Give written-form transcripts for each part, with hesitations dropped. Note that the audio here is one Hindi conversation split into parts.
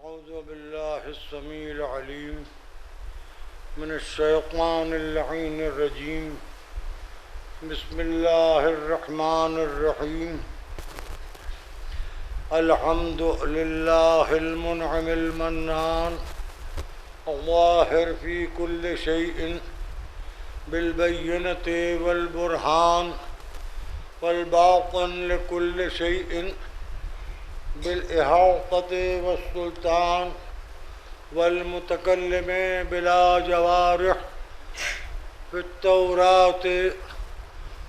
अऊज़ु बिल्लाहिस समीइल अलीम मिनश्शैतानिर लईनिर रजीम बिस्मिल्लाहिर रहमानिर रहीम अल्हम्दुलिल्लाहिल मुनइमिल मन्नान अज़्ज़ाहिर फ़ी कुल्लि शैइन बिल बय्यिनति वल बुरहान वल बातिन लिकुल्लि शैइन बिल इहातति वस्सुल्तान वल मुतकल्लिम बिला जवारिह फित्तौरात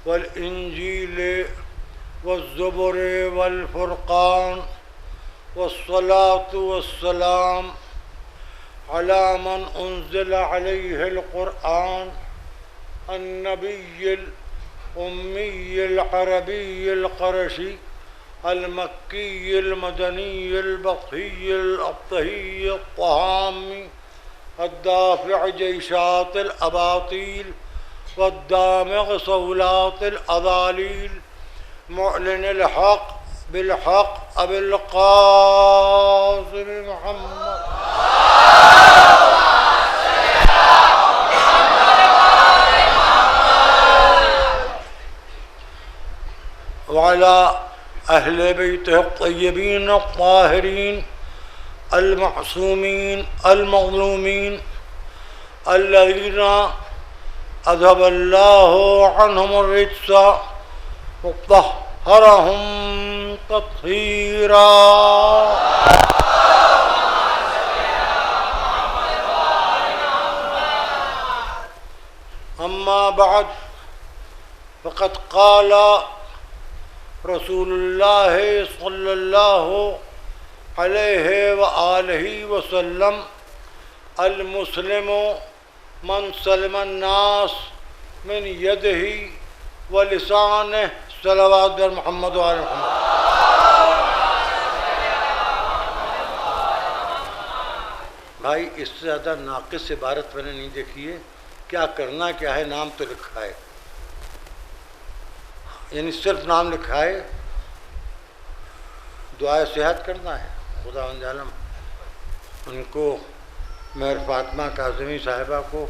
वल इंजील वज़्ज़ुबुर वल फुरक़ान वस्सलातु वस्सलाम अला मन उन्ज़िला अलैहिल क़ुरआन अन्नबिय्यिल उम्मिय्यिल अरबिय्यिल क़रशी अल-मक्कीय्यिल मदनीय्यिल बक़िय्यिल अत्तहिय्यिल तहामी अद्दाफ़िअ जैशातिल अबातील वद्दामिग़ सौलातिल अज़ालील मुअलिनिल हक़ बिल हक़ अबिल क़ासिम मुहम्मद वअला अहले बैतिह अत्तय्यबीन अत्ताहिरीन अल-मअसूमीन अल-मज़लूमीन अल्लज़ीना अज़हबल्लाहु अन्हुमुर रिज्स व तह्हरहुम तत्हीरा। अम्मा बअद फ़क़द क़ाल रसूलुल्लाह सल्लल्लाहु अलैहि व आलिहि वसल्लम अल मुस्लिमु मन सलमन नास मिन यदिही व लिसानिही सल्लल्लाहु अलैहि मुहम्मद व आले मुहम्मद। भाई इससे ज़्यादा नाक़िस इबारत मैंने नहीं देखी है। क्या करना क्या है, नाम तो लिखा है, यानी सिर्फ नाम लिखा है, दुआए सेहत करना है। खुदा आलम उनको मेहर फातिमा काज़मी साहिबा को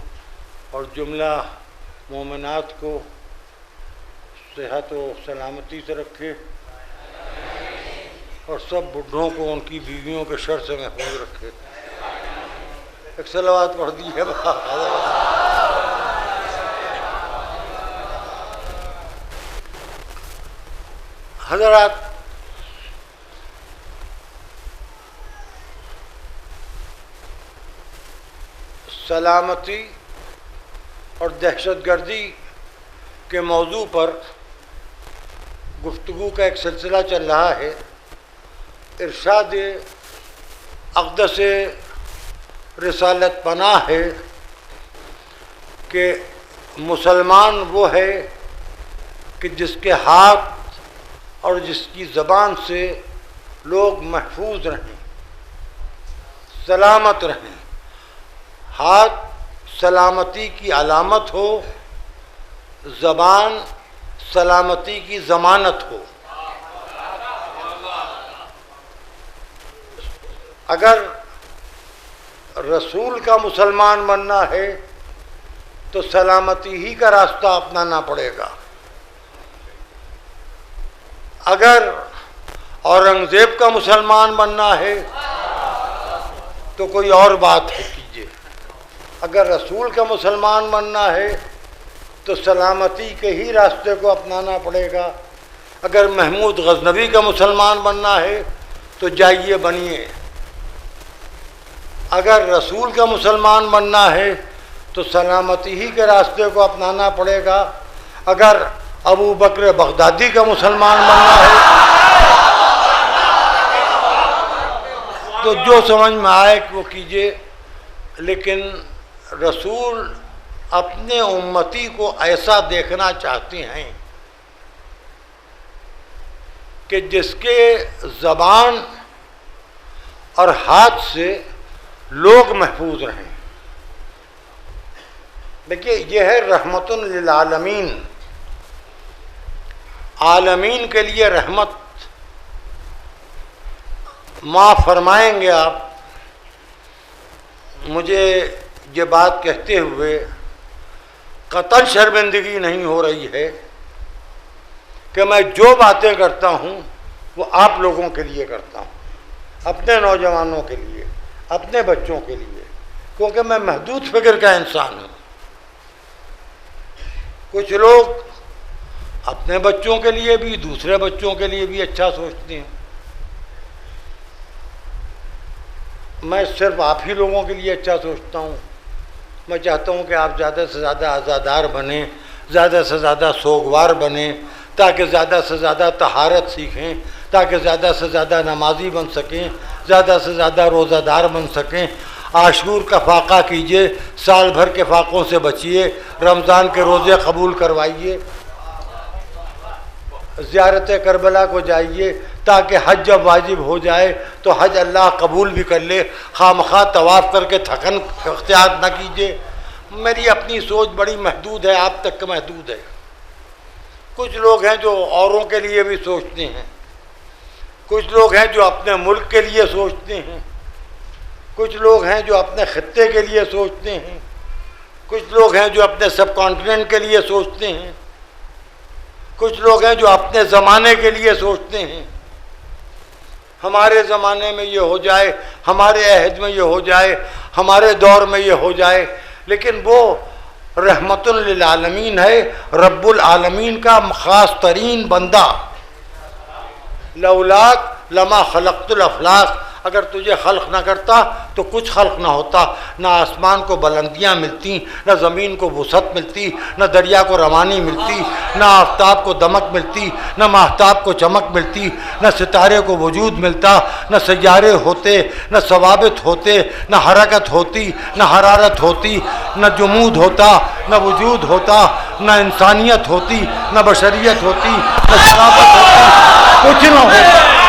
और जुमला मोमिनात को सेहत व सलामती से रखे और सब बुढ़ों को उनकी बीवियों के शर से महफूज रखे। एक सलावत पढ़ दी है। हज़रात, सलामती और दहशतगर्दी के मौजू पर गुफ्तगू का एक सिलसिला चल रहा है। इरशाद अक़दस रिसालत पनाह है कि मुसलमान वो है कि जिसके हाथ और जिसकी ज़बान से लोग महफूज रहें, सलामत रहें। हाथ सलामती की अलामत हो, ज़बान सलामती की ज़मानत हो। अगर रसूल का मुसलमान बनना है तो सलामती ही का रास्ता अपनाना पड़ेगा। अगर औरंगज़ेब का मुसलमान बनना है तो कोई और बात है कीजिए। अगर रसूल का मुसलमान बनना है तो सलामती के ही रास्ते को अपनाना पड़ेगा। अगर महमूद गज़नवी का मुसलमान बनना है तो जाइए बनिए। अगर रसूल का मुसलमान बनना है तो सलामती ही के रास्ते को अपनाना पड़ेगा। अगर अबू बकर बगदादी का मुसलमान बनना है तो जो समझ में आए कि वो कीजिए। लेकिन रसूल अपने उम्मती को ऐसा देखना चाहते हैं कि जिसके ज़बान और हाथ से लोग महफूज रहें। देखिए, यह है रहमतुन लिल आलमीन, आलमीन के लिए रहमत। माँ फरमाएंगे आप मुझे ये बात कहते हुए कतई शर्मिंदगी नहीं हो रही है कि मैं जो बातें करता हूँ वो आप लोगों के लिए करता हूँ, अपने नौजवानों के लिए, अपने बच्चों के लिए, क्योंकि मैं महदूद फिक्र का इंसान हूँ। कुछ लोग अपने बच्चों के लिए भी, दूसरे बच्चों के लिए भी अच्छा सोचते हैं। मैं सिर्फ आप ही लोगों के लिए अच्छा सोचता हूँ। मैं चाहता हूँ कि आप ज़्यादा से ज़्यादा आज़ादार बने, ज़्यादा से ज़्यादा सोगवार बने, ताकि ज़्यादा से ज़्यादा तहारत सीखें, ताकि ज़्यादा से ज़्यादा नमाजी बन सकें, ज़्यादा से ज़्यादा रोज़ादार बन सकें। आशूर का फाका कीजिए, साल भर के फाकों से बचिए, रमज़ान के रोज़े कबूल करवाइए, ज़ियारत करबला को जाइए, ताकि हज जब वाजिब हो जाए तो हज अल्लाह कबूल भी कर ले। खामखा तवाफ़ करके थकन अख्तियार न कीजिए। मेरी अपनी सोच बड़ी महदूद है, आप तक महदूद है। कुछ लोग हैं जो औरों के लिए भी सोचते हैं, कुछ लोग हैं जो अपने मुल्क के लिए सोचते हैं, कुछ लोग हैं जो अपने खित्ते के लिए सोचते हैं, कुछ लोग हैं जो अपने सब कॉन्टिनेंट के लिए सोचते हैं, कुछ लोग हैं जो अपने ज़माने के लिए सोचते हैं। हमारे ज़माने में ये हो जाए, हमारे अहद में ये हो जाए, हमारे दौर में ये हो जाए, लेकिन वो रहमतुल लिल आलमीन है, रब्बुल आलमीन का ख़ास तरीन बंदा। लौलाक लमा खलक़तुल अफ़लाक, अगर तुझे खल्क़ ना करता तो कुछ खल्क़ ना होता। ना आसमान को बुलंदियाँ मिलती, न ज़मीन को वुसअत मिलती, न दरिया को रवानी मिलती, न आफ्ताब को दमक मिलती, न महताब को चमक मिलती, न सितारे को वजूद मिलता, न सैयारे होते, न सवाबित होते, न हरकत होती, न हरारत होती, न जुमूद होता, न वजूद होता, न इंसानियत होती, न बशरियत होती, न शराबत होती, कुछ न होता।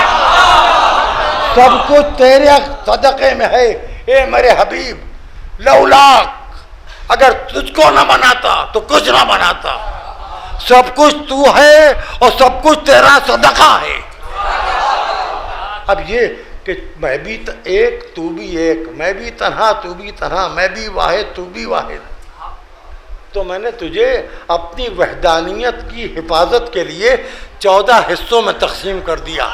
सब कुछ तेरे सदक़े में है ए मेरे हबीब। लौलाक, अगर तुझको न बनाता तो कुछ न बनाता। सब कुछ तू है और सब कुछ तेरा सदका है। अब ये कि मैं भी एक तू भी एक, मैं भी तन्हा तू भी तन्हा, मैं भी वाहिद तू भी वाहिद, तो मैंने तुझे अपनी वहदानियत की हिफाजत के लिए 14 हिस्सों में तकसीम कर दिया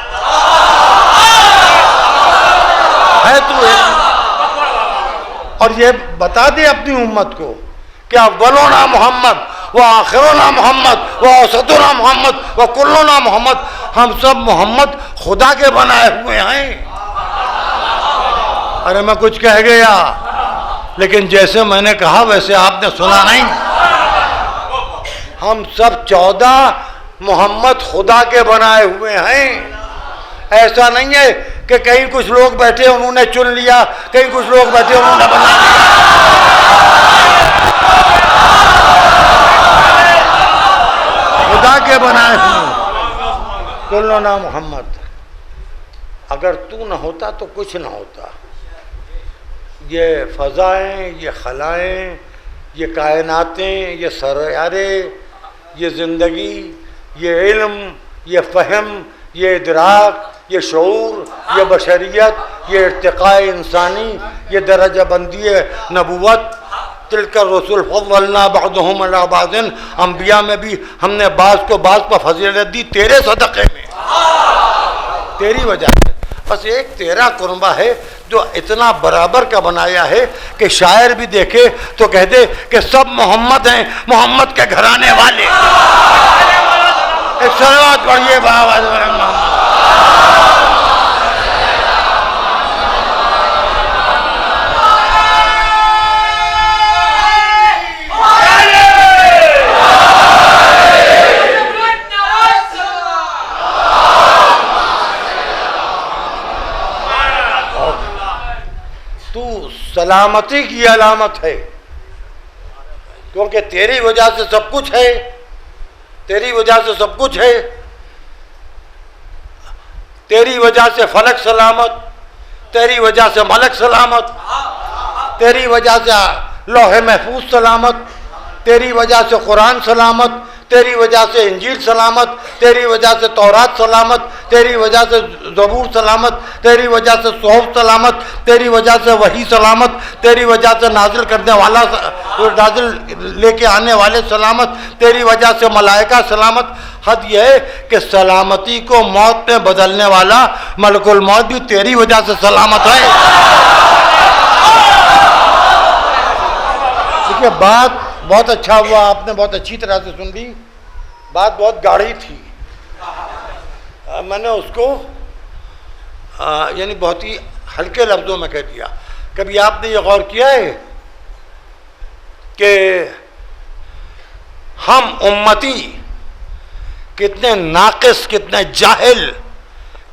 है तू एक। और ये बता दे अपनी उम्मत को कि अव्वलोना मोहम्मद व आखिरोना मोहम्मद व औसतोना मोहम्मद व कुल्लोना मोहम्मद, हम सब मोहम्मद खुदा के बनाए हुए हैं। अरे मैं कुछ कह गया, लेकिन जैसे मैंने कहा वैसे आपने सुना नहीं। हम सब 14 मोहम्मद खुदा के बनाए हुए हैं। ऐसा नहीं है कि कहीं कुछ लोग बैठे उन्होंने चुन लिया, कहीं कुछ लोग बैठे उन्होंने बना लिया। खुदा के बनाए हुए कुल्लो ना मोहम्मद। अगर तू न होता तो कुछ न होता। ये फ़ज़ाएँ, ये खलाएँ, ये कायनातें, ये सरारे, ये ज़िंदगी, ये इल्म, ये फ़हम, ये इदराक, ये शऊर, ये बशरियत, ये इर्तिक़ाए इंसानी, ये दरजा बंदी नबूवत, तिलका रसूल फज़्ज़लना बअदहुम अला बाज़िन, अंबिया में भी हमने बाज़ को बाज़ पर फजीलत दी तेरे सदक़े में, तेरी वजह से। बस एक तेरा कुर्बा है जो इतना बराबर का बनाया है कि शायर भी देखे तो कह दे कि सब मोहम्मद हैं, मोहम्मद के घराने वाले। एक सलावत पढ़िए बाबा। सलामती की अलामत है, क्योंकि तेरी वजह से सब कुछ है, तेरी वजह से सब कुछ है। तेरी वजह से फलक सलामत, तेरी वजह से मलक सलामत, तेरी वजह से लौहे महफूज सलामत, तेरी वजह से कुरान सलामत, तेरी वजह से इंजील सलामत, तेरी वजह से तौरात सलामत, तेरी वजह से ज़बूर सलामत, तेरी वजह से सौफ सलामत, तेरी वजह से वही सलामत, तेरी वजह से नाजिल करने वाला, नाजिल लेके आने वाले सलामत, तेरी वजह से मलाइका सलामत। हद यह है कि सलामती को मौत में बदलने वाला मलकुल मौत भी तेरी वजह से सलामत है। देखिए, बात बहुत अच्छा हुआ, आपने बहुत अच्छी तरह से सुन ली। बात बहुत गाढ़ी थी, मैंने उसको यानी बहुत ही हल्के लफ्ज़ों में कह दिया। कभी आपने ये गौर किया है कि हम उम्मती कितने नाकिस, कितने जाहिल,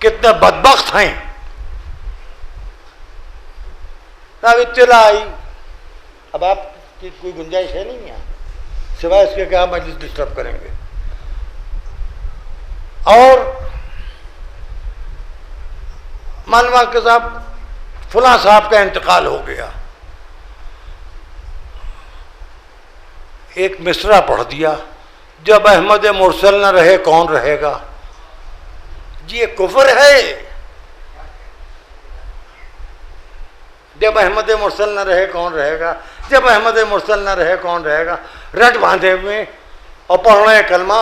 कितने बदबख्त हैं। अब इत्तला आई, अब आपकी कोई गुंजाइश है नहीं यहाँ, सिवाय इसके कि आप मजलिस डिस्टर्ब करेंगे। और मालूम के साहब फलां साहब का इंतकाल हो गया, एक मिसरा पढ़ दिया, जब अहमद मुरसल न रहे कौन रहेगा। जी ये कुफर है। जब अहमद मुरसल न रहे कौन रहेगा, जब अहमद मुरसल न रहे कौन रहेगा। रट बांधे हुए और पढ़ रहे कलमा।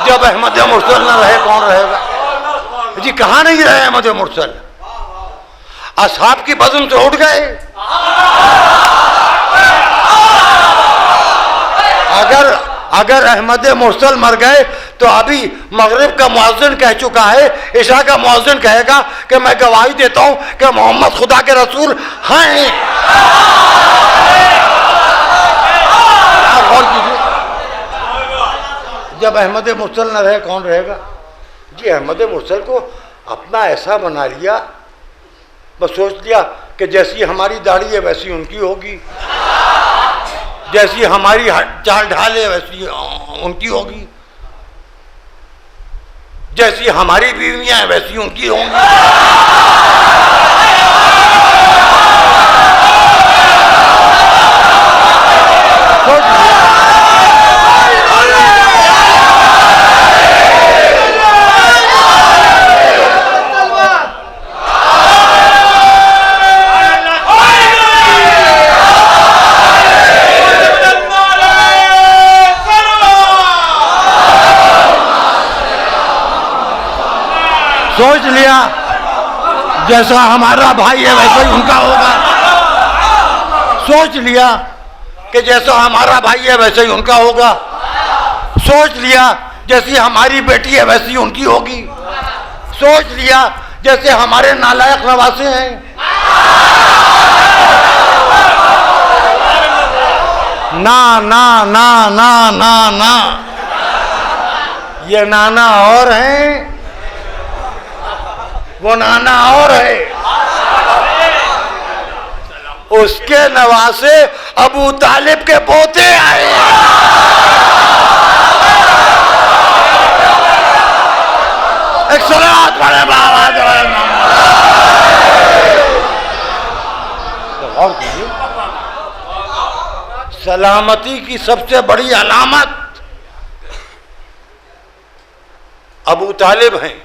जब अहमद मुरसल न रहे कौन रहेगा। जी कहाँ नहीं रहे अहमद मुरसल, असहाब की बज़्म से उठ गए। अगर अहमद मुरसल मर गए तो अभी मगरिब का मुअज्जिन कह चुका है, इशा का मुअज्जिन कहेगा कि मैं गवाही देता हूं कि मोहम्मद खुदा के रसूल हैं। आप गौर कीजिए, जब अहमद मुरसल न रहे कौन रहेगा। जी अहमद मुरसल को अपना ऐसा बना लिया, बस सोच लिया कि जैसी हमारी दाढ़ी है वैसी उनकी होगी, जैसी हमारी चाल ढाल है वैसी उनकी होगी, जैसी हमारी बीवियां हैं वैसी उनकी होंगी। सोच लिया जैसा हमारा भाई है वैसा ही उनका होगा। सोच लिया कि जैसा हमारा भाई है वैसा ही उनका होगा। सोच लिया जैसी हमारी बेटी है वैसी उनकी होगी। सोच लिया जैसे हमारे नालायक नवासे हैं। ना ना ना ना ना ना, ये नाना और हैं, वो नाना और है। उसके नवासे अबू तालिब के पोते आए। एक सलात पढ़े बाबा। गौर कीजिए, सलामती की सबसे बड़ी अलामत अबू तालिब हैं।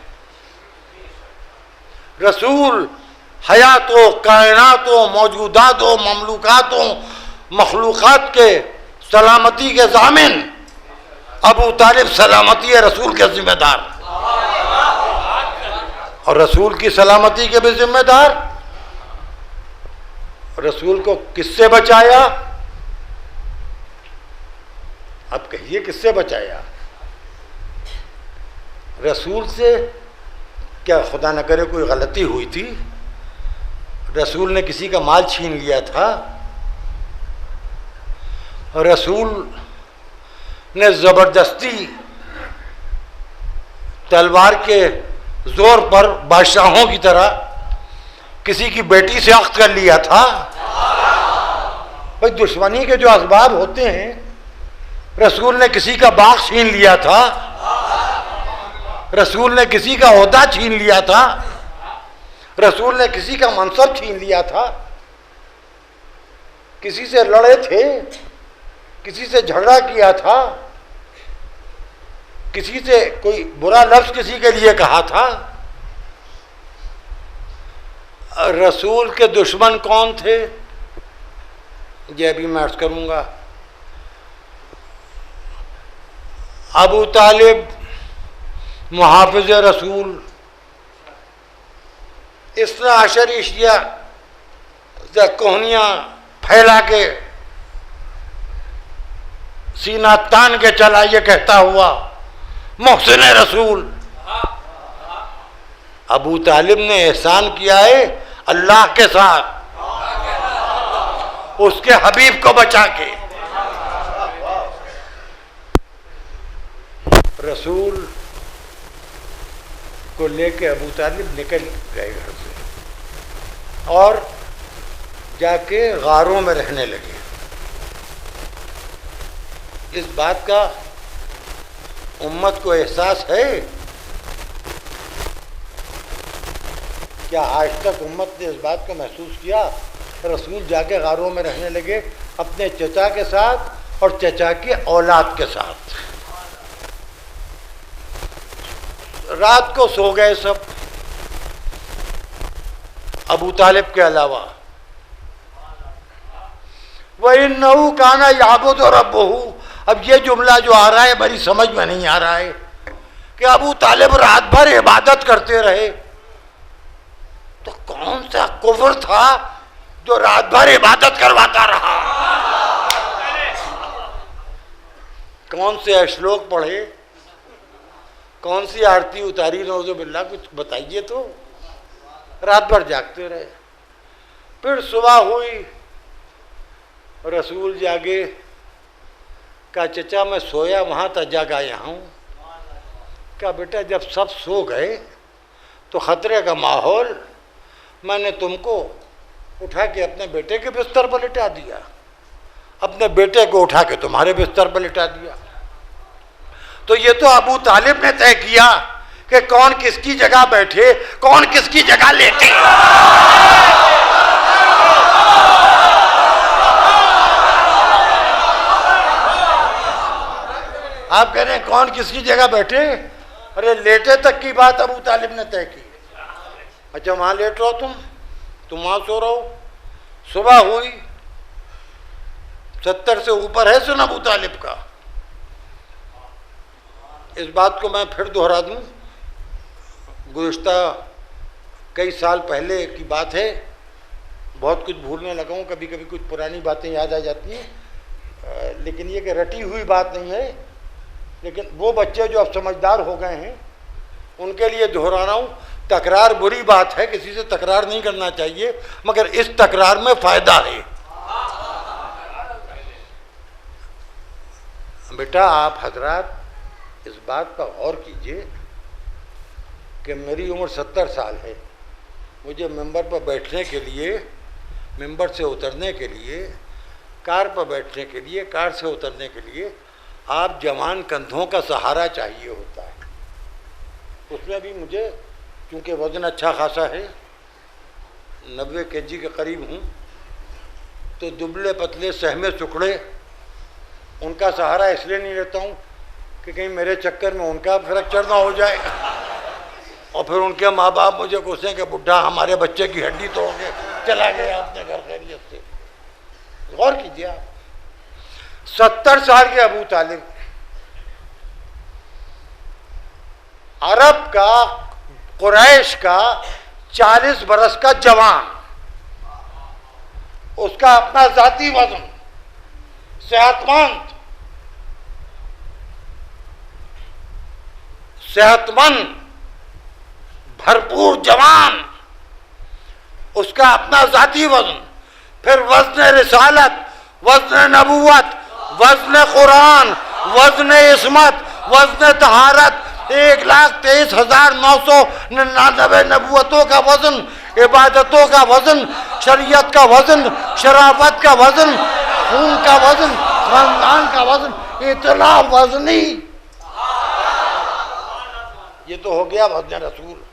रसूल हयातों, कायनातों, मौजूदातों, ममलूकातों, मखलूक़ात के सलामती के ज़ामिन अबू तालिब सलामती रसूल के जिम्मेदार, और रसूल की सलामती के भी जिम्मेदार। रसूल को किससे बचाया? अब कहिए किससे बचाया? रसूल से क्या खुदा न करे कोई गलती हुई थी? रसूल ने किसी का माल छीन लिया था? रसूल ने ज़बरदस्ती तलवार के जोर पर बादशाहों की तरह किसी की बेटी से अख्त कर लिया था? भाई दुश्मनी के जो असबाब होते हैं, रसूल ने किसी का बाग छीन लिया था, रसूल ने किसी का ओहदा छीन लिया था, रसूल ने किसी का मनसब छीन लिया था। किसी से लड़े थे, किसी से झगड़ा किया था, किसी से कोई बुरा लफ्ज किसी के लिए कहा था? रसूल के दुश्मन कौन थे? यह भी मैं अर्ज करूंगा। अबू तालिब मुहाफिज रसूल, इसना अशरी शिया कोहनियाँ फैला के सीना तान के चला, ये कहता हुआ मोहसिन रसूल। अबू तालिब ने एहसान किया है अल्लाह के साथ, उसके हबीब को बचा के। रसूल को लेके अबू तालिब निकल गए घर से और जाके गारों में रहने लगे। इस बात का उम्मत को एहसास है? क्या आज तक उम्मत ने इस बात को महसूस किया? रसूल जाके गारों में रहने लगे अपने चचा के साथ और चचा की औलाद के साथ। रात को सो गए सब, अबू तालिब के अलावा। वही नहू काना याबुद और रब्बहू। अब ये जुमला जो आ रहा है बड़ी समझ में नहीं आ रहा है कि अबू तालिब रात भर इबादत करते रहे, तो कौन सा कुफ्र था जो रात भर इबादत करवाता रहा? कौन से श्लोक पढ़े, कौन सी आरती उतारी, नौज़ु बिल्लाह, कुछ बताइए तो। रात भर जागते रहे। फिर सुबह हुई, रसूल जागे, कहा चचा मैं सोया वहाँ था, जागा यहाँ हूँ। कहा बेटा जब सब सो गए तो खतरे का माहौल, मैंने तुमको उठा के अपने बेटे के बिस्तर पर लिटा दिया, अपने बेटे को उठा के तुम्हारे बिस्तर पर लिटा दिया। तो ये तो अबू तालिब ने तय किया कि कौन किसकी जगह बैठे, कौन किसकी जगह लेटे। आप कह रहे हैं कौन किसकी जगह बैठे? अरे लेटे तक की बात अबू तालिब ने तय की। अच्छा वहां लेट रहो, तुम वहां सो रहो। सुबह हुई, 70 से ऊपर है सुन अबू तालिब का। इस बात को मैं फिर दोहरा दूं, गुज़िश्ता कई साल पहले की बात है, बहुत कुछ भूलने लगा हूँ, कभी कभी कुछ पुरानी बातें याद आ जाती हैं, लेकिन ये कि रटी हुई बात नहीं है। लेकिन वो बच्चे जो अब समझदार हो गए हैं उनके लिए दोहरा रहा हूँ, तकरार बुरी बात है, किसी से तकरार नहीं करना चाहिए, मगर इस तकरार में फ़ायदा है। बेटा आप हजरात इस बात पर गौर कीजिए कि मेरी उम्र 70 साल है, मुझे मेंबर पर बैठने के लिए, मेंबर से उतरने के लिए, कार पर बैठने के लिए, कार से उतरने के लिए आप जवान कंधों का सहारा चाहिए होता है। उसमें भी मुझे क्योंकि वज़न अच्छा खासा है, 90 kg के करीब हूँ, तो दुबले पतले सहमे सुखड़े उनका सहारा इसलिए नहीं लेता हूँ कि कहीं मेरे चक्कर में उनका फ्रैक्चर ना हो जाए और फिर उनके माँ बाप मुझे पूछें कि बुढ़ा हमारे बच्चे की हड्डी तोड़ के चला गया अपने घर खैरियत से। गौर कीजिए आप, 70 साल के अबू तालिब, अरब का, कुरैश का 40 बरस का जवान, उसका अपना जाती वजन, सेहतमंद भरपूर जवान, उसका अपना जाती वजन, फिर वज़न रिसालत, वज़न नबूवत, वज़न कुरान, वज़न इस्मत, वज़न तहारत, 1,23,999 नबूवतों का वज़न, इबादतों का वज़न, शरीयत का वज़न, शराफत का वज़न, खून का वज़न, खानदान का वज़न, इतना वज़नी। ये तो हो गया वज़न रसूल।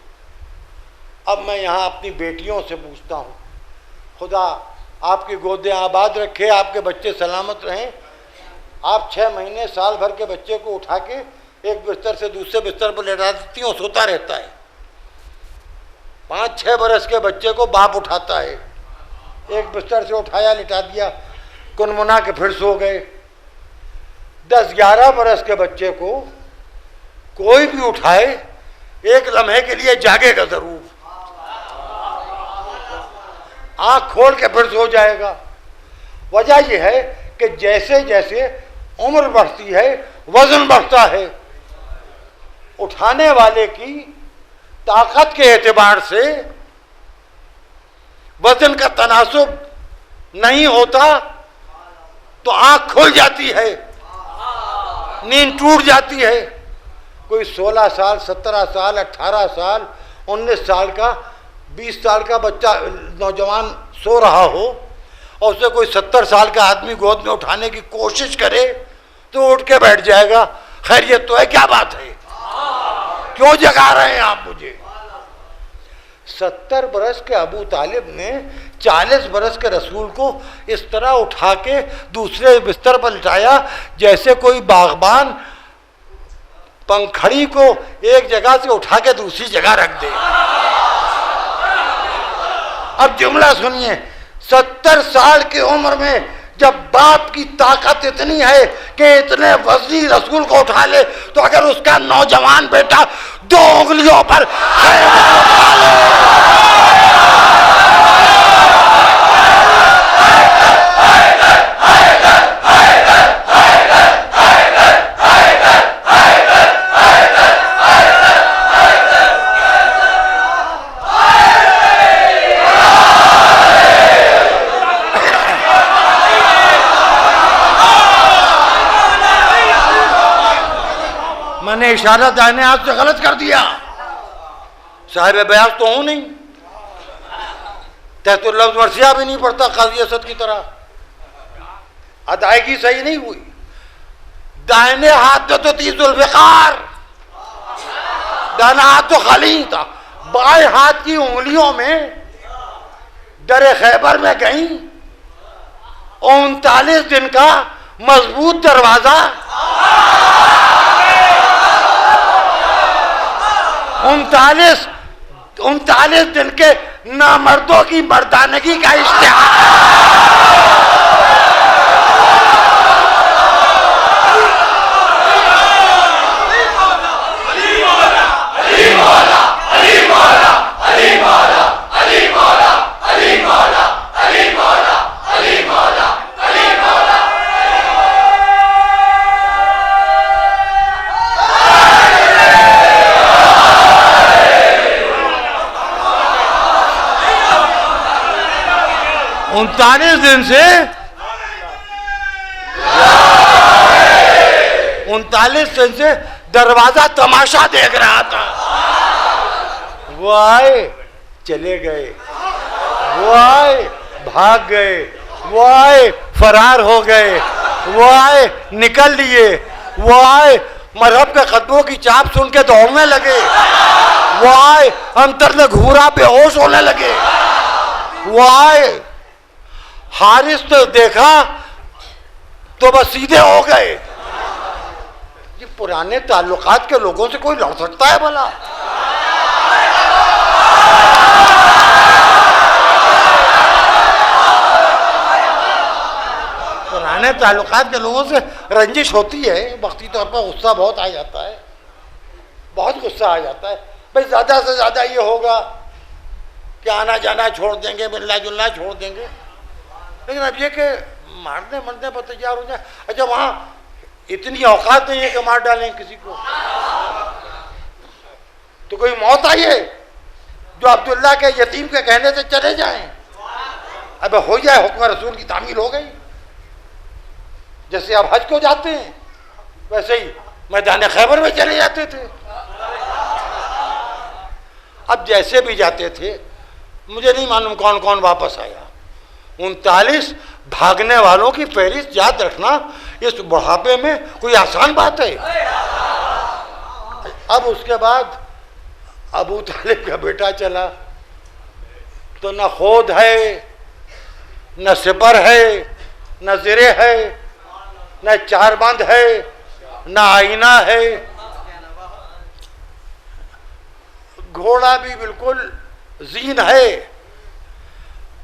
अब मैं यहाँ अपनी बेटियों से पूछता हूँ, खुदा आपकी गोदें आबाद रखे, आपके बच्चे सलामत रहें। आप 6 महीने साल भर के बच्चे को उठा के एक बिस्तर से दूसरे बिस्तर पर लेटा देती हैं, सोता रहता है। 5-6 बरस के बच्चे को बाप उठाता है, एक बिस्तर से उठाया लिटा दिया, कुनमुना के फिर सो गए। 10-11 बरस के बच्चे को कोई भी उठाए, एक लम्हे के लिए जागेगा जरूर, आंख खोल के फिर सो जाएगा। वजह यह है कि जैसे जैसे उम्र बढ़ती है वजन बढ़ता है। उठाने वाले की ताकत के एतबार से वजन का तनासुब नहीं होता तो आंख खुल जाती है, नींद टूट जाती है। कोई 16 साल, 17 साल, 18 साल, 19 साल का, 20 साल का बच्चा नौजवान सो रहा हो और उसे कोई 70 साल का आदमी गोद में उठाने की कोशिश करे तो उठ के बैठ जाएगा। खैरियत तो है, क्या बात है, क्यों जगा रहे हैं आप मुझे? 70 बरस के अबू तालिब ने 40 बरस के रसूल को इस तरह उठा के दूसरे बिस्तर पर लिटाया जैसे कोई बागबान पंखड़ी को एक जगह से उठा के दूसरी जगह रख दे। अब जुमला सुनिए, 70 साल की उम्र में जब बाप की ताकत इतनी है कि इतने वजनी रसूल को उठा ले, तो अगर उसका नौजवान बेटा 2 उंगलियों पर उठा ले, मैंने इशारा दाहिने हाथ से गलत कर दिया, साहिब बयास तो हूं नहीं, तहत लफ्ज वर्षिया भी नहीं पड़ता काजी असद की तरह, अदायगी सही नहीं हुई। दाहिने हाथ में तो 30 जुल्फ़िकार, दाहिना हाथ तो खाली ही था, बाएं हाथ की उंगलियों में दरे खैबर में गई 39 दिन का मजबूत दरवाजा, 39 दिन के नामर्दों की मर्दानगी का इश्तिहार। उनतालीस दिन से दरवाजा तमाशा देख रहा था। वो आए चले गए, वो आए भाग गए, वो आए फरार हो गए, वो आए निकल लिए, वो आए मरहब के कदमों की चाप सुन के दौड़ने लगे, वो आए अंतर में घूरा बेहोश होने लगे, वो आए हारिस तो देखा तो बस सीधे हो गए। ये पुराने ताल्लुकात के लोगों से कोई लड़ सकता है भला? पुराने ताल्लुकात के लोगों से रंजिश होती है, वक्ती तौर पर गुस्सा बहुत आ जाता है, बहुत गुस्सा आ जाता है। भाई ज्यादा से ज्यादा ये होगा कि आना जाना छोड़ देंगे, मिलना जुलना छोड़ देंगे, लेकिन अब ये कि मारने मरने पर तैयार हो जाए। अच्छा, वहां इतनी औकात नहीं है कि मार डालें किसी को, तो कोई मौत आई है जो अब्दुल्ला के यतीम के कहने से चले जाएं? अब हो जाए, हुक्म रसूल की तामील हो गई। जैसे अब हज को जाते हैं वैसे ही मैदान खैबर में चले जाते थे। अब जैसे भी जाते थे, मुझे नहीं मालूम कौन कौन वापस आया। 39 भागने वालों की फहरिस्त याद रखना इस बुढ़ापे में कोई आसान बात है? अब उसके बाद अबू तालिब का बेटा चला तो न खुद है न सिपर है, न ज़िरे है, न चारबंद है, न आईना है। घोड़ा भी बिल्कुल जीन है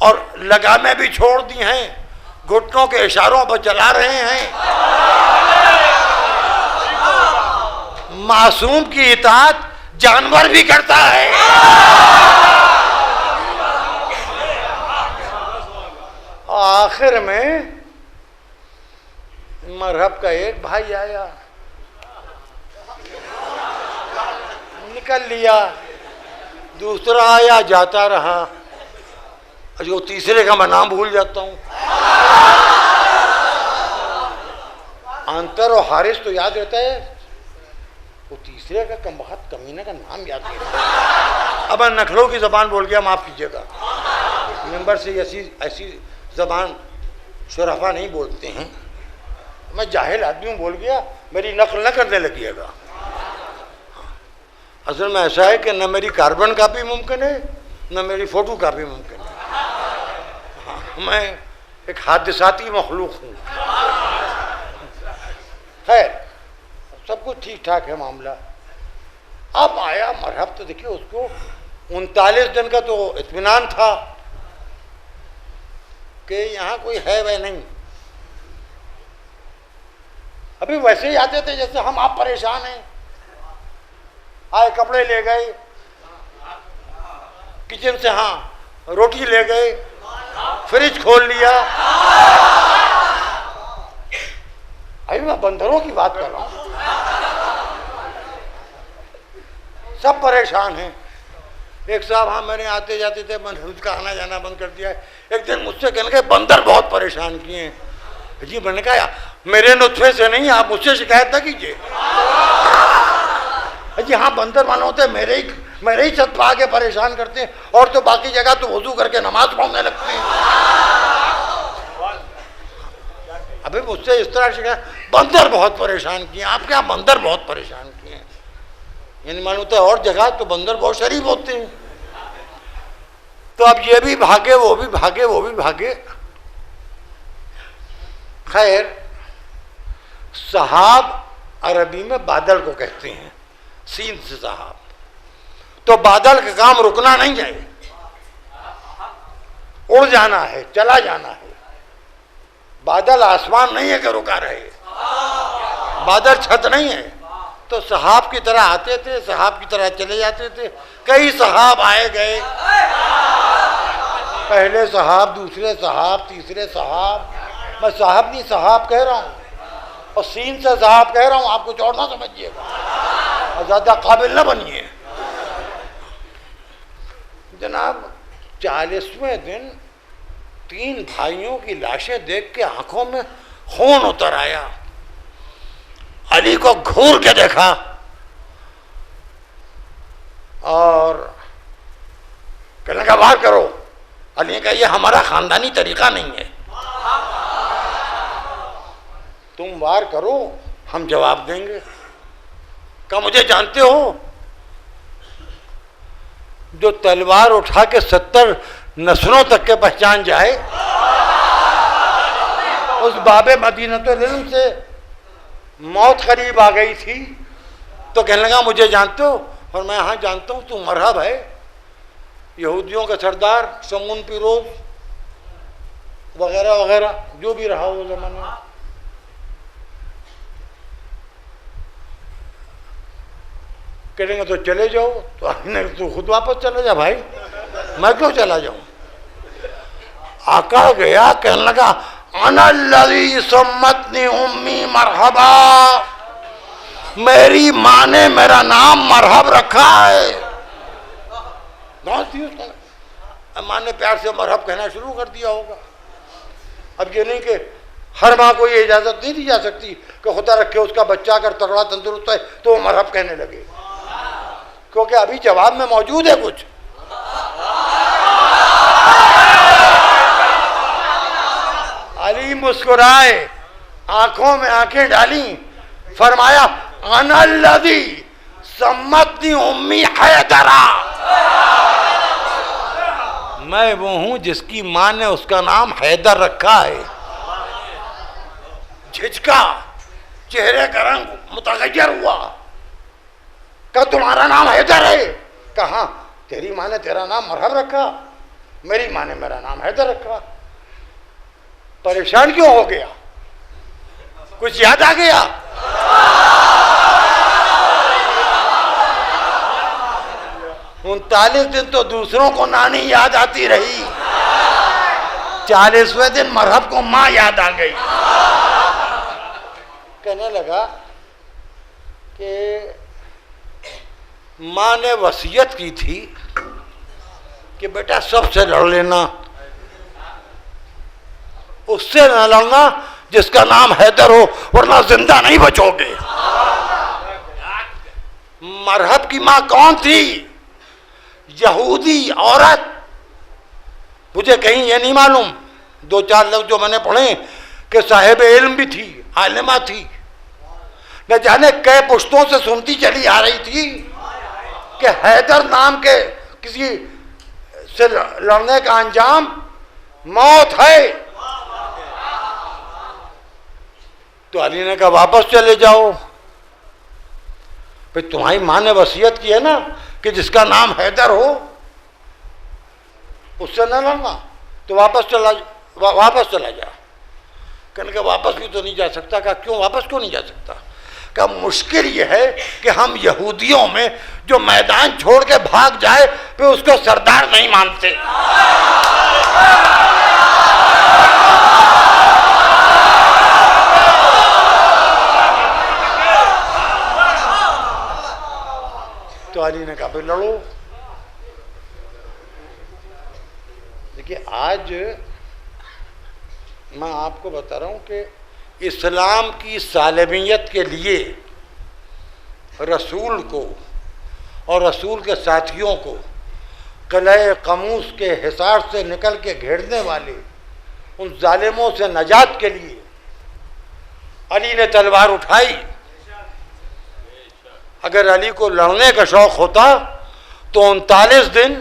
और लगामें भी छोड़ दी हैं, घुटनों के इशारों पर चला रहे हैं। मासूम की इताअत जानवर भी करता है। आखिर में मरहब का एक भाई आया, निकल लिया, दूसरा आया, जाता रहा, जो तीसरे का मैं नाम भूल जाता हूं। अंतर और हारिस तो याद रहता है, वो तीसरे का कमबख्त कमीने का नाम याद नहीं रहता। अब मैं नखलों की जबान बोल गया, माफ कीजिएगा। मेंबर से ऐसी जबान शुरफा नहीं बोलते हैं। मैं जाहिल आदमी हूँ, बोल गया, मेरी नकल न करने लगिएगा। असल में ऐसा है कि न मेरी कार्बन कापी मुमकिन है, न मेरी फोटो कापी मुमकिन है। मैं एक हादिसाती मखलूक हूँ। खैर, सब कुछ ठीक ठाक है मामला। अब आया मरहब, तो देखिए उसको 39 दिन का तो इत्मीनान था कि यहाँ कोई है वह नहीं। अभी वैसे ही आते थे जैसे हम आप परेशान हैं। आए, कपड़े ले गए किचन से, हाँ रोटी ले गए, फ्रिज खोल लिया। अभी मैं बंदरों की बात कर रहा हूं। सब परेशान हैं। एक साहब, हाँ मैंने आते जाते थे, मैंने उसका आना जाना बंद कर दिया है। एक दिन मुझसे कहने के बंदर बहुत परेशान किए हैं। जी मैंने कहा मेरे नुत्फे से नहीं, आप मुझसे शिकायत ना कीजिए। जी हाँ, बंदर मानो होते मेरे ही छत पर आके परेशान करते हैं, और तो बाकी जगह तो वजू करके नमाज पढ़ने लगते हैं। अबे मुझसे इस तरह शिकायत, बंदर बहुत परेशान किए। आप क्या, बंदर बहुत परेशान किए हैं? यानी मालूम होता है और जगह तो बंदर बहुत शरीफ होते हैं। तो अब ये भी भागे, वो भी भागे, वो भी भागे। खैर, सहाब अरबी में बादल को कहते हैं, सीन से सहाब। तो बादल का काम रुकना नहीं है, उड़ जाना है, चला जाना है। बादल आसमान नहीं है कि रुका रहे, बादल छत नहीं है। तो सहाब की तरह आते थे, सहाब की तरह चले जाते थे। कई सहाब आए गए, पहले सहाब, दूसरे सहाब, तीसरे सहाब। मैं साहब नहीं सहाब कह रहा हूं, और सीन से साहब कह रहा हूं, आप कुछ और ना समझिएगा और ज्यादा काबिल ना बनिए। जनाब, 40वें दिन 3 भाइयों की लाशें देख के आंखों में खून उतर आया। अली को घूर के देखा और कहने का वार करो। अली ने कहा ये हमारा खानदानी तरीका नहीं है, तुम वार करो, हम जवाब देंगे। क्या मुझे जानते हो? जो तलवार उठा के 70 नस्लों तक के पहचान जाए, उस बाबे मदीनतुल इल्म से मौत करीब आ गई थी। तो कहने लगा मुझे जानते हो? और मैं हाँ जानता हूँ, तू मरहब है, यहूदियों का सरदार, शमून पिरोज वगैरह वगैरह, जो भी रहा वो जमाने में। कहेंगे तो चले जाओ। तो तू खुद वापस चले जा भाई, मैं क्यों चला जाऊं? आका गया, कहने लगा अनल्लज़ी सम्मतनी उम्मी मरहबा, मेरी माँ ने मेरा नाम मरहब रखा है। माँ ने प्यार से मरहब कहना शुरू कर दिया होगा। अब ये नहीं कि हर माँ को ये इजाजत नहीं दी जा सकती कि खुदा रखे उसका बच्चा अगर तगड़ा तंदुरुस्त है तो वो मरहब कहने लगे, क्योंकि अभी जवाब में मौजूद है कुछ। अली मुस्कुराए, आंखों में आंखें डाली, फरमाया अनल्लज़ी सम्मतनी उम्मी हैदरा, मैं वो हूं जिसकी मां ने उसका नाम हैदर रखा है। झिझका, चेहरे का रंग मुतगय्यर हुआ। कहा तुम्हारा नाम हैदर है? कहा तेरी मां ने तेरा नाम मरहब रखा, मेरी मां ने मेरा नाम हैदर रखा। परेशान क्यों हो गया? कुछ याद आ गया? 39 दिन तो दूसरों को नानी याद आती रही, 40वें दिन मरहब को मां याद आ गई। कहने लगा कि मां ने वसीयत की थी कि बेटा सबसे लड़ लेना, उससे न लड़ना जिसका नाम हैदर हो, वरना जिंदा नहीं बचोगे। मरहब की मां कौन थी? यहूदी औरत। मुझे कहीं ये नहीं मालूम, 2-4 लोग जो मैंने पढ़े कि साहिब इल्म भी थी, आलिमा थी, न जाने कई पुश्तों से सुनती चली आ रही थी कि हैदर नाम के किसी से लड़ने का अंजाम मौत है। तो अली ने कहा वापस चले जाओ। भाई तुम्हारी मां ने वसीयत की है ना कि जिसका नाम हैदर हो उससे न लड़ना, तो वापस चला जा। कहने का वापस भी तो नहीं जा सकता। कहा क्यों वापस क्यों नहीं जा सकता? कहा मुश्किल यह है कि हम यहूदियों में जो मैदान छोड़ के भाग जाए फिर उसको सरदार नहीं मानते। तो अली ने कहा फिर लड़ो। देखिए आज मैं आपको बता रहा हूं कि इस्लाम की सालमियत के लिए रसूल को और रसूल के साथियों को किले कमूस के हिसार से निकल के घेरने वाले उन जालिमों से नजात के लिए अली ने तलवार उठाई। अगर अली को लड़ने का शौक होता तो 39 दिन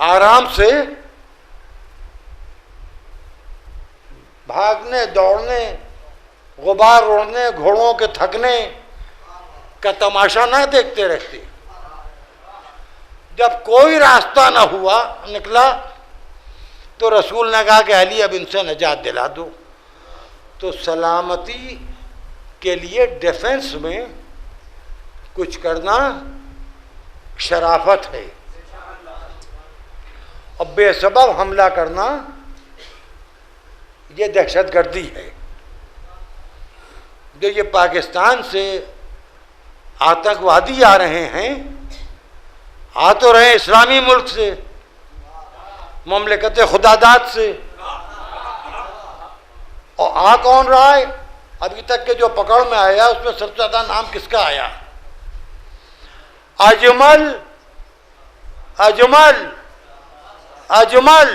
आराम से भागने दौड़ने, गुबार उड़ने, घोड़ों के थकने का तमाशा ना देखते रहते। जब कोई रास्ता ना हुआ निकला तो रसूल ने कहा कि अली अब इनसे नजात दिला दो। तो सलामती के लिए डिफेंस में कुछ करना शराफत है और बेसबब हमला करना ये दहशतगर्दी है। जो ये पाकिस्तान से आतंकवादी आ रहे हैं, आ तो रहे इस्लामी मुल्क से, ममलिकत खुदादाद से, और आ कौन रहा है? अभी तक के जो पकड़ में आया उसमें सबसे ज्यादा नाम किसका आया? अजमल अजमल अजमल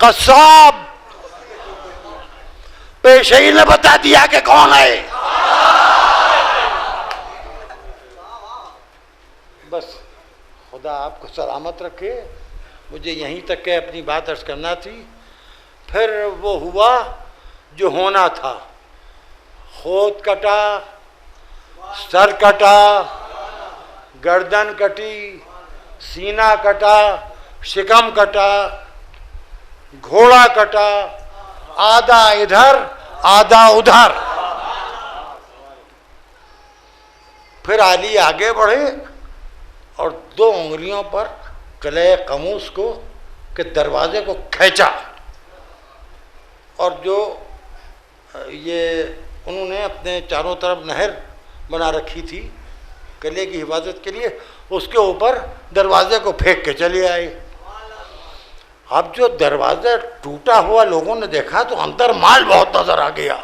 कसाब। पेशे ने बता दिया कि कौन है। बस खुदा आपको सलामत रखे। मुझे यहीं तक के अपनी बात अर्ज करना थी। फिर वो हुआ जो होना था। खोद कटा, सर कटा, गर्दन कटी, सीना कटा, शिकम कटा, घोड़ा कटा, आधा इधर आधा उधर। फिर अली आगे बढ़े और 2 उंगलियों पर किले कमूस को के दरवाजे को खींचा, और जो ये उन्होंने अपने चारों तरफ नहर बना रखी थी किले की हिफाजत के लिए, उसके ऊपर दरवाजे को फेंक के चले आए। अब जो दरवाजा टूटा हुआ लोगों ने देखा तो अंदर माल बहुत नजर आ गया।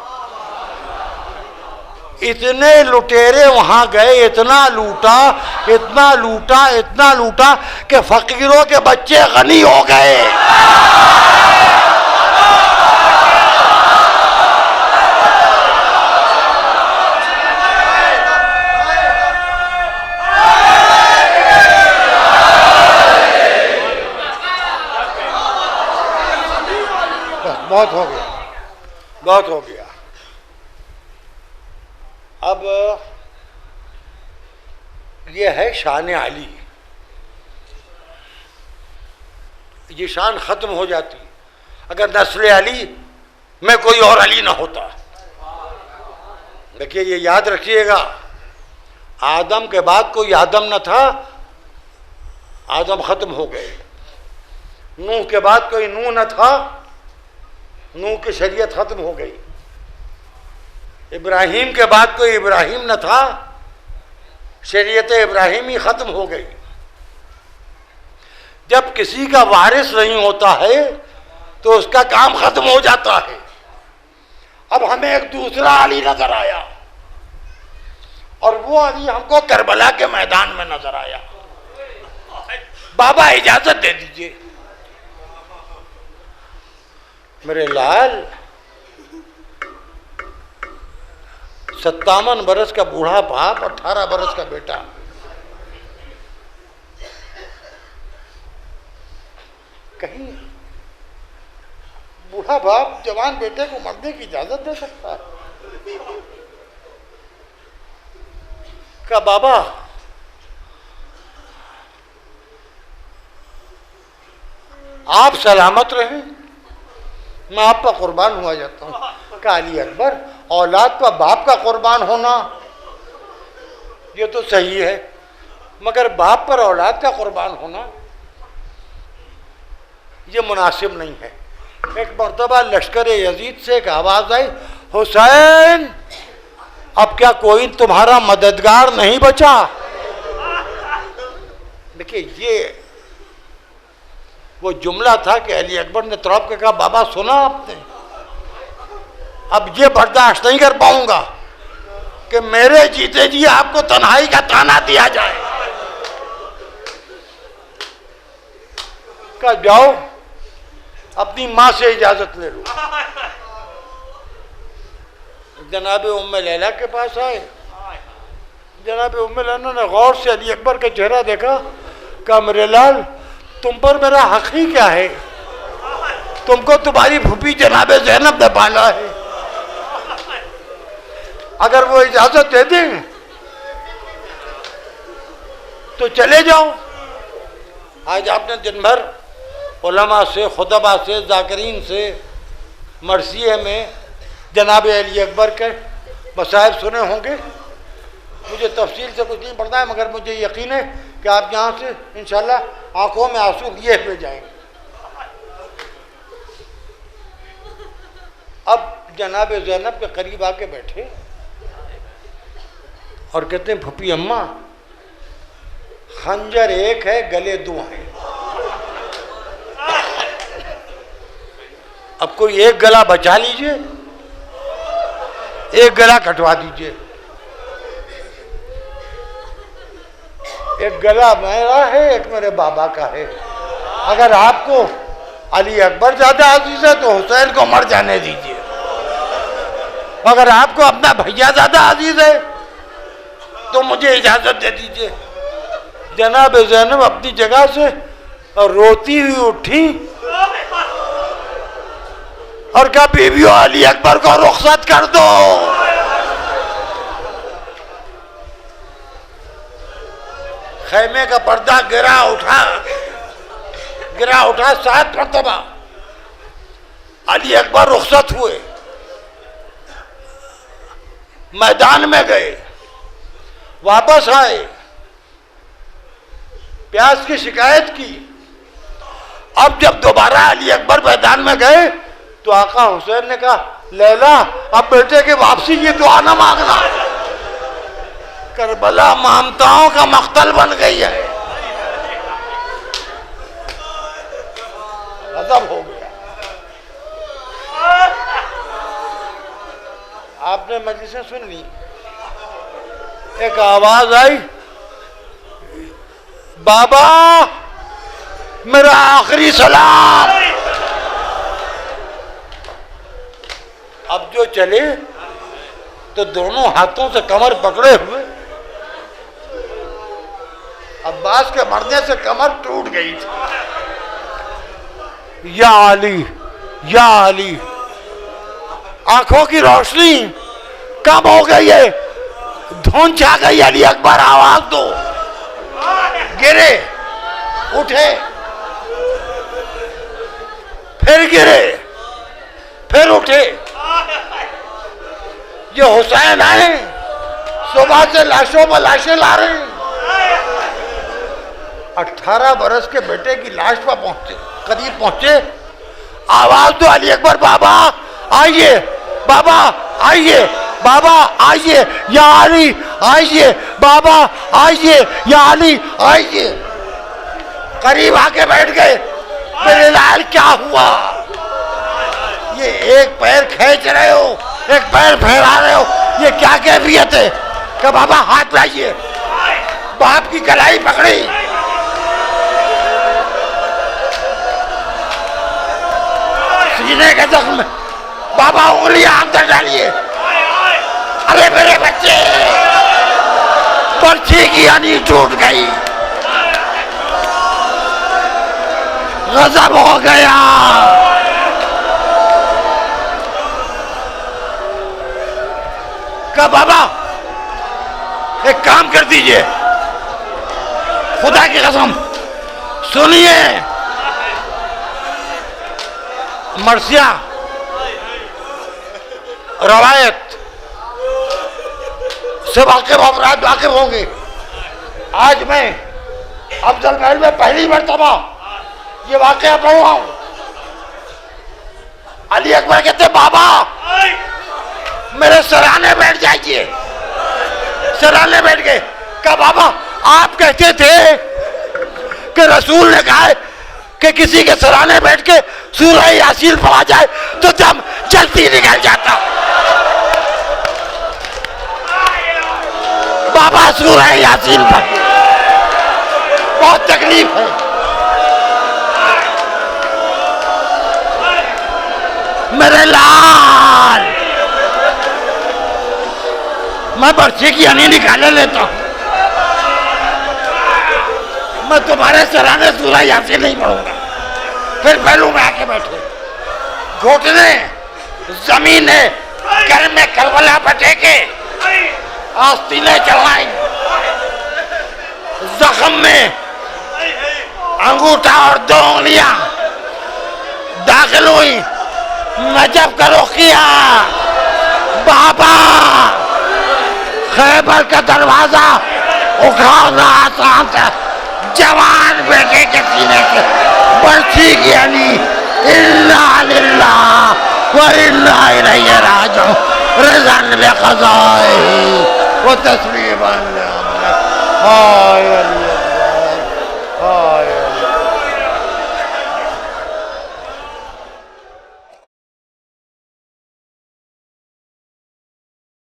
इतने लुटेरे वहां गए, इतना लूटा इतना लूटा इतना लूटा कि फकीरों के बच्चे गनी हो गए। बहुत हो गया, बहुत हो गया। अब ये है शान अली, ये शान खत्म हो जाती अगर नस्ल अली में कोई और अली ना होता। देखिए ये याद रखिएगा, आदम के बाद कोई आदम न था, आदम खत्म हो गए। नूह के बाद कोई नूह न था, नूह की शरीयत खत्म हो गई। इब्राहिम के बाद कोई इब्राहिम न था, शरीयत इब्राहिमी खत्म हो गई। जब किसी का वारिस नहीं होता है तो उसका काम खत्म हो जाता है। अब हमें एक दूसरा अली नजर आया और वो अली हमको करबला के मैदान में नजर आया। बाबा इजाजत दे दीजिए। मेरे लाल 57 बरस का बूढ़ा बाप, 18 बरस का बेटा। कहीं बूढ़ा बाप जवान बेटे को मरने की इजाजत दे सकता है? क्या बाबा आप सलामत रहें, मैं आप पर कुर्बान हुआ जाता हूँ। क्या अली अकबर, औलाद पर बाप का कुर्बान होना ये तो सही है, मगर बाप पर औलाद का कुर्बान होना ये मुनासिब नहीं है। एक मर्तबा लश्कर यजीद से एक आवाज आई, हुसैन अब क्या कोई तुम्हारा मददगार नहीं बचा? देखिए ये वो जुमला था कि अली अकबर ने तड़प के कहा, बाबा सुना आपने, अब ये बर्दाश्त नहीं कर पाऊंगा कि मेरे जीते जी आपको तन्हाई का ताना दिया जाए। कहा जाओ अपनी माँ से इजाजत ले लो। जनाब उम्मे लैला के पास आए। जनाब उम्मे लैला ने गौर से अली अकबर का चेहरा देखा, कहा मेरे लाल तुम पर मेरा हक ही क्या है? तुमको तुम्हारी फूफी जनाब ज़ैनब ने पाला है, अगर वो इजाजत दे दें तो चले जाओ। आज आपने दिन भर उलमा से, खुतबा से, जाकिरीन से, मरसिए में जनाब अली अकबर के मसाइब सुने होंगे। मुझे तफसील से कुछ नहीं पड़ता है, मगर मुझे यकीन है कि आप यहाँ से इंशाल्लाह आंखों में आंसू लिए हुए जाएंगे। अब जनाब ज़ैनब के करीब आके बैठे और कहते हैं, फूफी अम्मा खंजर एक है, गले दो हैं। अब कोई एक गला बचा लीजिए, एक गला कटवा दीजिए। एक गला मेरा है, एक मेरे बाबा का है। अगर आपको अली अकबर ज्यादा अजीज है तो हुसैन को मर जाने दीजिए, अगर आपको अपना भैया ज्यादा अजीज है तो मुझे इजाजत दे दीजिए। जनाब ज़ैनब अपनी जगह से रोती हुई उठी और कहा, बीवियों अली अकबर को रुखसत कर दो। खैमे का पर्दा गिरा उठा 7 मरतबा। अली अकबर रुखसत हुए, मैदान में गए, वापस आए, प्यास की शिकायत की। अब जब दोबारा अली अकबर मैदान में गए तो आका हुसैन ने कहा, लैला अब बेटे की वापसी की दुआ न मांगना, करबला ममताओं का मख्तल बन गई है। गजब हो गया। आपने मजलिसें सुन ली, एक आवाज आई, बाबा मेरा आखिरी सलाम। अब जो चले तो दोनों हाथों से कमर पकड़े हुए, अब्बास के मरने से कमर टूट गई थी। या अली, या अली, आंखों की रोशनी कम हो गई है, धुंध छा गई। अली अकबर आवाज दो। गिरे, उठे, फिर गिरे, फिर उठे। ये हुसैन आए, सुबह से लाशों पर लाशें ला रहे हैं। 18 बरस के बेटे की लाश पर पहुंचे, करीब पहुंचे, आवाज दो अली अकबर बाबा आइए, बाबा आइए, बाबा आइए, या अली आइए, बाबा आइए, या अली आइए। करीब आके बैठ गए। मेरे लाल क्या हुआ? ये एक पैर खींच रहे हो, एक पैर फैला रहे हो, ये क्या कैफियत है? कि बाबा हाथ लाइए। बाप की कलाई पकड़ी, सीने के जख्म, बाबा उंगलियां अंदर डालिए। अरे मेरे बच्चे, पर्ची की अनी टूट गई, गजब हो गया। का बाबा एक काम कर दीजिए, खुदा की कसम सुनिए, मर्सिया रवायत से वाकिफ अफराद वाकिफ होंगे। आज मैं अफजल महल में पहली मर्तबा ये वाकया पढ़ रहा हूं। अली अकबर कहते बाबा मेरे सराहने बैठ जाइए। सराहने बैठ गए। कहा बाबा आप कहते थे कि रसूल ने कहा है कि किसी के सराहने बैठ के सूरह यासीन पढ़ा जाए तो दम जल्दी निकल जाता। बाबा सूरह यासीन पढ़, बहुत तकलीफ है। मेरे लाल, मैं बर्छी की हनी निकाले लेता हूं, मैं तुम्हारे सराहने सूरह यासीन नहीं पढ़ूंगा। फिर पहलू में आके बैठे, घुटने जमीन है, घर में करबला बटे के आस्तीनें चढ़ाई, जख्म में अंगूठा और 2 उंगलियां दाखिल हुई। नजब करो किया बाबा, खैबर का दरवाजा उखाड़ना आसान था। जवान बेटे के सीने से बर्छी की अली, इन्ना लिल्लाह व इन्ना इलैहि राजिऊन, रिज़न बिक़ज़ाइही व तस्लीमन लिअमरिही।